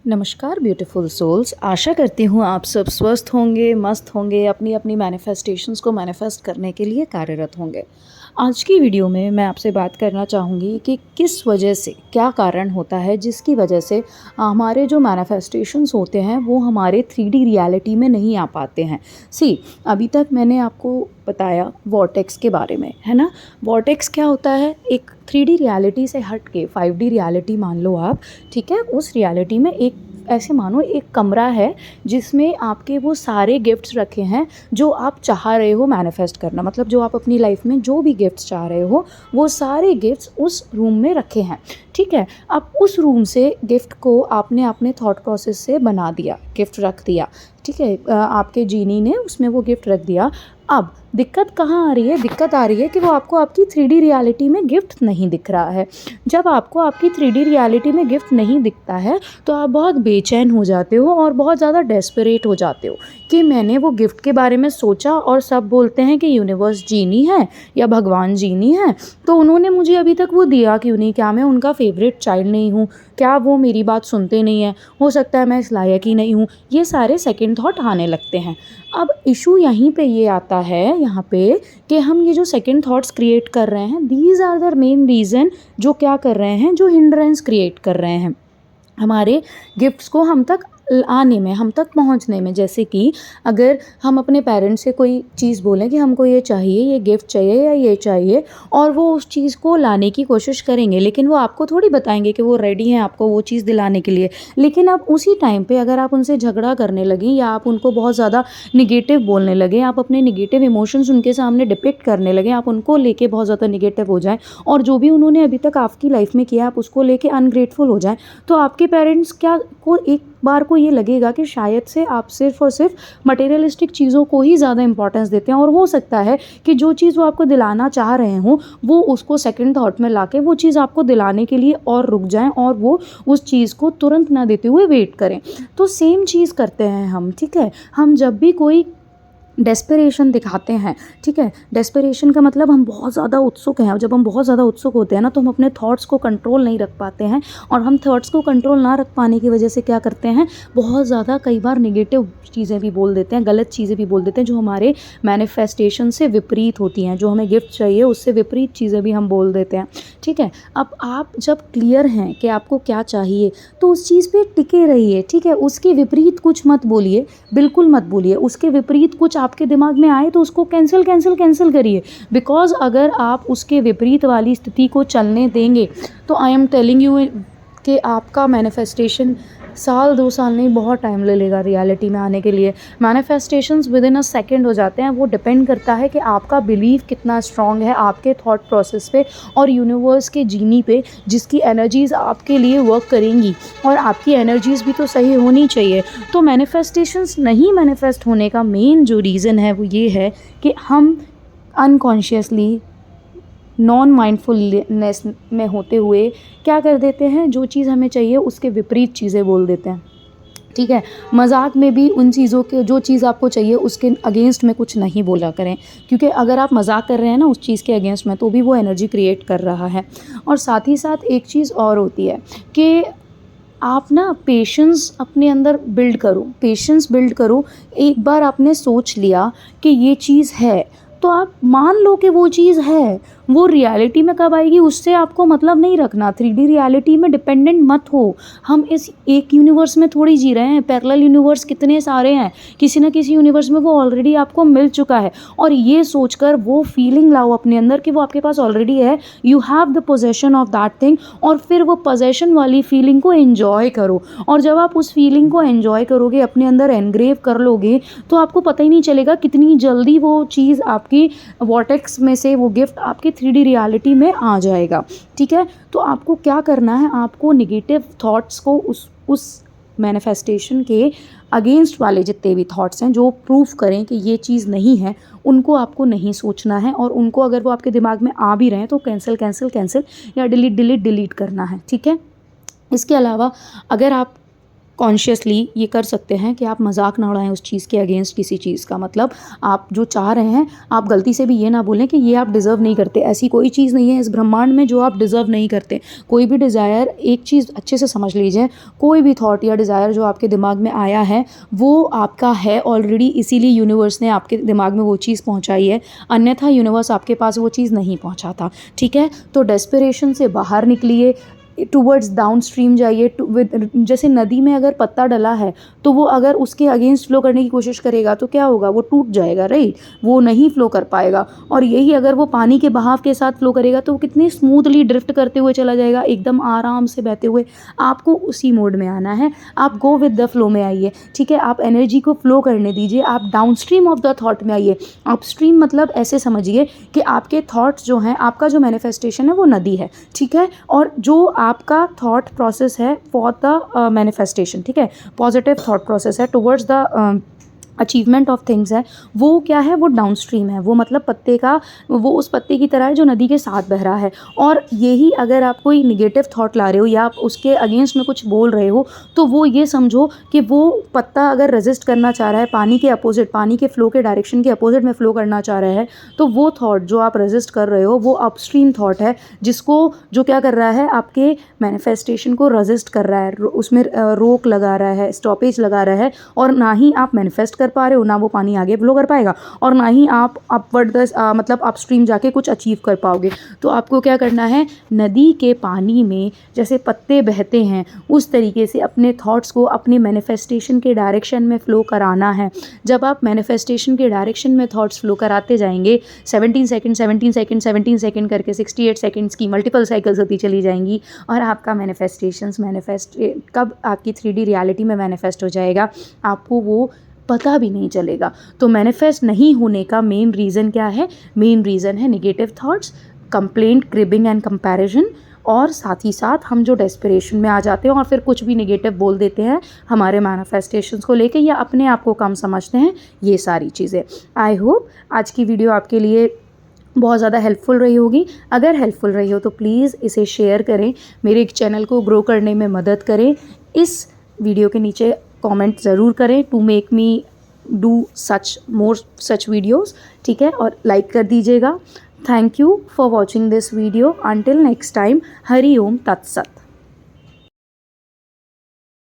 नमस्कार beautiful souls. आशा करती हूँ आप सब स्वस्थ होंगे, मस्त होंगे, अपनी अपनी मैनिफेस्टेशंस को मैनिफेस्ट करने के लिए कार्यरत होंगे। आज की वीडियो में मैं आपसे बात करना चाहूँगी कि किस वजह से, क्या कारण होता है जिसकी वजह से हमारे जो मैनिफेस्टेशंस होते हैं वो हमारे 3D रियलिटी में नहीं आ पाते हैं। अभी तक मैंने आपको बताया वॉर्टेक्स के बारे में, है ना। वॉर्टेक्स क्या होता है? एक 3D रियलिटी से हट के 5D रियलिटी मान लो आप, ठीक है। उस रियलिटी में एक ऐसे मानो एक कमरा है जिसमें आपके वो सारे गिफ्ट्स रखे हैं जो आप चाह रहे हो मैनिफेस्ट करना। मतलब जो आप अपनी लाइफ में जो भी गिफ्ट्स चाह रहे हो वो सारे गिफ्ट्स उस रूम में रखे हैं, ठीक है। अब उस रूम से गिफ्ट को आपने अपने थॉट प्रोसेस से बना दिया, गिफ्ट रख दिया, ठीक है। आपके जीनी ने उसमें वो गिफ्ट रख दिया। अब दिक्कत कहाँ आ रही है? दिक्कत आ रही है कि वो आपको आपकी 3D रियलिटी में गिफ्ट नहीं दिख रहा है। जब आपको आपकी 3D रियलिटी में गिफ्ट नहीं दिखता है तो आप बहुत बेचैन हो जाते हो और बहुत ज़्यादा डेस्परेट हो जाते हो कि मैंने वो गिफ्ट के बारे में सोचा और सब बोलते हैं कि यूनिवर्स जीनी है या भगवान जीनी है, तो उन्होंने मुझे अभी तक वो दिया क्यों नहीं? क्या मैं उनका फेवरेट चाइल्ड नहीं हूँ? क्या वो मेरी बात सुनते नहीं हैं? हो सकता है मैं इस लायक ही नहीं हूँ। ये सारे सेकंड थॉट आने लगते हैं। अब इशू यहीं पे ये आता है यहाँ पे कि हम ये जो सेकंड थॉट्स क्रिएट कर रहे हैं, these are the main reason जो क्या कर रहे हैं, जो हिंड्रेंस क्रिएट कर रहे हैं हमारे गिफ्ट्स को हम तक आने में, हम तक पहुंचने में। जैसे कि अगर हम अपने पेरेंट्स से कोई चीज़ बोलें कि हमको ये चाहिए, ये गिफ्ट चाहिए या ये चाहिए, और वो उस चीज़ को लाने की कोशिश करेंगे, लेकिन वो आपको थोड़ी बताएंगे कि वो रेडी हैं आपको वो चीज़ दिलाने के लिए। लेकिन अब उसी टाइम पे अगर आप उनसे झगड़ा करने लगें या आप उनको बहुत ज़्यादा निगेटिव बोलने लगें, आप अपने निगेटिव इमोशंस उनके सामने डिपिक्ट करने लगें, आप उनको लेके बहुत ज़्यादा निगेटिव हो जाएँ और जो भी उन्होंने अभी तक आपकी लाइफ में किया आप उसको लेके अनग्रेटफुल हो जाएँ, तो आपके पेरेंट्स क्या को एक बार को ये लगेगा कि शायद से आप सिर्फ और सिर्फ मटेरियलिस्टिक चीज़ों को ही ज़्यादा इंपॉर्टेंस देते हैं, और हो सकता है कि जो चीज़ वो आपको दिलाना चाह रहे हों वो उसको सेकंड थॉट में लाके वो चीज़ आपको दिलाने के लिए और रुक जाएं और वो उस चीज़ को तुरंत ना देते हुए वेट करें। तो सेम चीज़ करते हैं हम, ठीक है। हम जब भी कोई डेस्परेशन दिखाते हैं, ठीक है। डेस्परेशन का मतलब हम बहुत ज़्यादा उत्सुक हैं, और जब हम बहुत ज़्यादा उत्सुक होते हैं ना तो हम अपने थॉट्स को कंट्रोल नहीं रख पाते हैं, और हम थॉट्स को कंट्रोल ना रख पाने की वजह से क्या करते हैं, बहुत ज़्यादा कई बार निगेटिव चीज़ें भी बोल देते हैं, गलत चीज़ें भी बोल देते हैं जो हमारे मैनिफेस्टेशन से विपरीत होती हैं। जो हमें गिफ्ट चाहिए उससे विपरीत चीज़ें भी हम बोल देते हैं, ठीक है। अब आप जब क्लियर हैं कि आपको क्या चाहिए तो उस चीज़ पे टिके रहिए, ठीक है। उसके विपरीत कुछ मत बोलिए, बिल्कुल मत बोलिए। उसके विपरीत कुछ आपके दिमाग में आए तो उसको कैंसिल करिए, बिकॉज अगर आप उसके विपरीत वाली स्थिति को चलने देंगे तो आई एम टेलिंग यू कि आपका मैनिफेस्टेशन साल 2 साल नहीं, बहुत टाइम ले लेगा रियलिटी में आने के लिए। Manifestations with in a second हो जाते हैं। वो डिपेंड करता है कि आपका बिलीव कितना स्ट्रॉन्ग है आपके थॉट प्रोसेस पे और यूनिवर्स के जीनी पे, जिसकी एनर्जीज़ आपके लिए वर्क करेंगी, और आपकी एनर्जीज़ भी तो सही होनी चाहिए। तो मैनिफेस्टेशंस नहीं मैनिफेस्ट होने का मेन जो रीज़न है वो ये है कि हम अनकॉन्शियसली नॉन माइंडफुलनेस में होते हुए क्या कर देते हैं, जो चीज़ हमें चाहिए उसके विपरीत चीज़ें बोल देते हैं, ठीक है। मजाक में भी उन चीज़ों के, जो चीज़ आपको चाहिए उसके अगेंस्ट में कुछ नहीं बोला करें, क्योंकि अगर आप मजाक कर रहे हैं ना उस चीज़ के अगेंस्ट में तो भी वो एनर्जी क्रिएट कर रहा है। और साथ ही साथ एक चीज़ और होती है कि आप ना पेशेंस अपने अंदर बिल्ड करो, पेशेंस बिल्ड करो। एक बार आपने सोच लिया कि ये चीज़ है तो आप मान लो कि वो चीज़ है, वो रियलिटी में कब आएगी उससे आपको मतलब नहीं रखना। 3D रियलिटी में डिपेंडेंट मत हो। हम इस एक यूनिवर्स में थोड़ी जी रहे हैं, पैरेलल यूनिवर्स कितने सारे हैं, किसी न किसी यूनिवर्स में वो ऑलरेडी आपको मिल चुका है। और ये सोचकर वो फीलिंग लाओ अपने अंदर कि वो आपके पास ऑलरेडी है, you have the possession of that thing, और फिर वो पोजेशन वाली फीलिंग को एंजॉय करो। और जब आप उस फीलिंग को एंजॉय करोगे, अपने अंदर एनग्रेव कर लोगे, तो आपको पता ही नहीं चलेगा कितनी जल्दी वो चीज़ आपकी वॉर्टेक्स में से, वो गिफ्ट आपकी 3D रियलिटी में आ जाएगा, ठीक है। तो आपको क्या करना है, आपको निगेटिव थॉट्स को उस मैनिफेस्टेशन के अगेंस्ट वाले जितने भी थॉट्स हैं जो प्रूफ करें कि ये चीज़ नहीं है, उनको आपको नहीं सोचना है। और उनको अगर वो आपके दिमाग में आ भी रहे हैं तो कैंसिल या डिलीट करना है, ठीक है। इसके अलावा अगर आप कॉन्शियसली ये कर सकते हैं कि आप मजाक ना उड़ाएं उस चीज़ के अगेंस्ट किसी चीज़ का। मतलब आप जो चाह रहे हैं, आप गलती से भी ये ना बोलें कि ये आप डिज़र्व नहीं करते। ऐसी कोई चीज़ नहीं है इस ब्रह्मांड में जो आप डिज़र्व नहीं करते। कोई भी डिज़ायर, एक चीज़ अच्छे से समझ लीजिए, कोई भी थॉट या डिज़ायर जो आपके दिमाग में आया है वो आपका है ऑलरेडी, इसीलिए यूनिवर्स ने आपके दिमाग में वो चीज़ पहुंचाई है, अन्यथा यूनिवर्स आपके पास वो चीज़ नहीं पहुंचाता। ठीक है, तो डेस्परेशन से बाहर निकलिए, टूवर्ड्स डाउन स्ट्रीम जाइए। जैसे नदी में अगर पत्ता डला है तो वो अगर उसके अगेंस्ट फ्लो करने की कोशिश करेगा तो क्या होगा, वो टूट जाएगा, राइट, वो नहीं फ्लो कर पाएगा। और यही अगर वो पानी के बहाव के साथ फ्लो करेगा तो वो कितनी स्मूथली ड्रिफ्ट करते हुए चला जाएगा, एकदम आराम से बहते हुए। आपको उसी मोड में आना है, आप गो विद द फ्लो में आइए। ठीक है, आप एनर्जी को फ्लो करने दीजिए, आप down stream of the thought में आइए। अपस्ट्रीम मतलब ऐसे समझिए कि आपके थॉट्स जो हैं, आपका जो मैनिफेस्टेशन है वो नदी है। ठीक है, और जो आपका थॉट प्रोसेस है फॉर द मैनिफेस्टेशन, ठीक है, पॉजिटिव थॉट प्रोसेस है towards the achievement of things है, वो क्या है, वो डाउन स्ट्रीम है। वो मतलब पत्ते का, वो उस पत्ते की तरह है जो नदी के साथ बह रहा है। और यही अगर आप कोई निगेटिव थॉट ला रहे हो या आप उसके अगेंस्ट में कुछ बोल रहे हो तो वो ये समझो कि वो पत्ता अगर रेजिस्ट करना चाह रहा है पानी के अपोजिट, पानी के फ्लो के डायरेक्शन के अपोजिट में फ्लो करना चाह रहा है, तो वो थॉट जो आप रेजिस्ट कर रहे हो वो अपस्ट्रीम थॉट है, जिसको जो क्या कर रहा है, आपके मैनिफेस्टेशन को रेजिस्ट कर रहा है, उसमें रोक लगा रहा है, स्टॉपेज लगा रहा है। और ना ही आप मैनिफेस्ट कर पा रहे हो, ना वो पानी आगे फ्लो कर पाएगा, और ना ही आप अपवर्ड मतलब अपस्ट्रीम जाके कुछ अचीव कर पाओगे। तो आपको क्या करना है, नदी के पानी में जैसे पत्ते बहते हैं उस तरीके से अपने थॉट्स को अपने मैनिफेस्टेशन के डायरेक्शन में फ़्लो कराना है। जब आप मैनिफेस्टेशन के डायरेक्शन में थॉट्स फ्लो कराते जाएंगे, 17 सेकंड 17 सेकंड 17 सेकंड करके 68 सेकंड्स की मल्टीपल साइकिल्स होती चली जाएंगी, और आपका मैनिफेस्टेशंस मैनिफेस्ट कब आपकी 3D रियलिटी में मैनिफेस्ट हो जाएगा आपको वो पता भी नहीं चलेगा। तो मैनिफेस्ट नहीं होने का मेन रीज़न क्या है, मेन रीज़न है negative thoughts, complaint, cribbing and comparison, और साथ ही साथ हम जो डेस्परेशन में आ जाते हैं और फिर कुछ भी निगेटिव बोल देते हैं हमारे मैनिफेस्टेशंस को लेके, या अपने आप को कम समझते हैं, ये सारी चीज़ें। आई होप आज की वीडियो आपके लिए बहुत ज़्यादा हेल्पफुल रही होगी। अगर हेल्पफुल रही हो तो प्लीज़ इसे शेयर करें, मेरे चैनल को ग्रो करने में मदद करें। इस वीडियो के नीचे कमेंट ज़रूर करें to make me do such more such videos, ठीक है, और लाइक कर दीजिएगा। Thank you for watching this video. Until next time, Hari Om तत्सत।